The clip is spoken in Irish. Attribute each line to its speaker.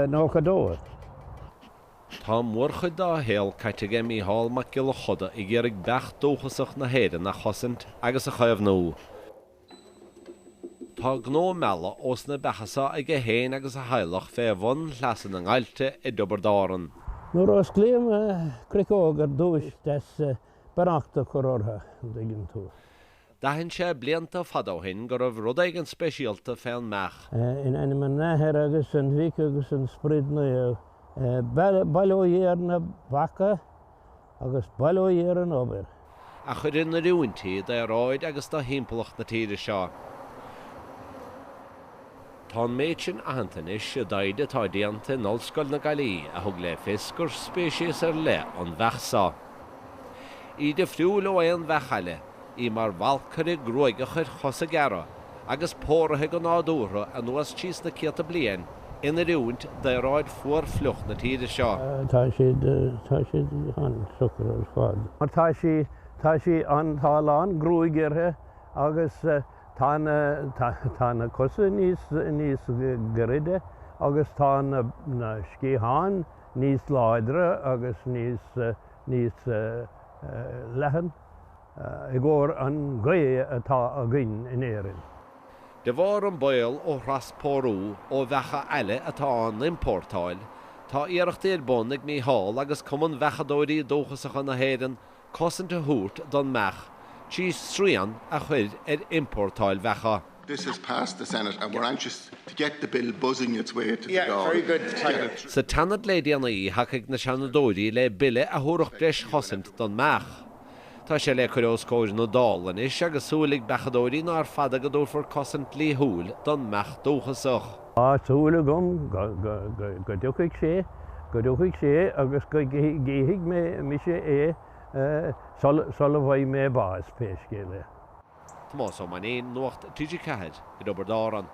Speaker 1: nóchadóir.
Speaker 2: Tá mórcha dá héal caite mí hall mac gil choda I ggéirigh beach dóchasach na héireann na cosaint agus a chaibh nó. Tá gnó mheala os na bechasa ag a héin agus a heilech fé bhain leasan na ngailte I dobardáran.
Speaker 1: Nuair os clíam cricógar dúis des barachta chorórtha dginn tú.
Speaker 2: Dahin sé blianta fadóhin go raibh rud ag an speisialta féin meach.
Speaker 1: In man náthir agus an bhíc agus an sprídna bailóíar na bhaca agus bailóíar an obair.
Speaker 2: A chuir na riúintí de ráid agus tá himpeach na tíide seo. Tá méid sin ahantanis a daide tá déanta nolscoil na galí a thug le fisgur spéisias le an bheachsa. I de friúil ó an bhechaile, I mar bhalcaire gruige chuir chosa gara, agus pórathe go nádúra a nuas tíos na ciata blian, ina riúint de ráid fuair flucht na tíide seo.
Speaker 1: Tá siad an sucr ar fád. Mar tá si an táláin grúigirthe agus tá na cosa níos garide agus tá na scíháin níos láidre agus níos lehan I gcóir an gae atá a gin in éireann.
Speaker 2: De bhar an bail ó raspórú ó bhecha eile atá an importáil, tá iarachtaí bon ag mí hall agus cumann bhechadóirí dóchasach na héireann cosaint a thuairt don meach, tí srían a chuir importáil bhecha.
Speaker 3: This has passed the Senate and we're anxious to get the bill buzzing its way to the Dáil.
Speaker 4: Very good.
Speaker 2: Sa tanad léidianna í hacaigh na seanadóirí le bille a thuaireach leis cosaint don meach. Tá sé le chuireos cóir na Dáil is agus súlaigh bechadóirí ná fada go dúfar cosaint dhlíthiúil don meach dóchasach.
Speaker 1: Súla gom go dúchaigh sé agus go géigh mé sé sola bhaid mé bás péiscéile.
Speaker 2: Tomás ó man éon nuacht tíidir cead I dobardáran.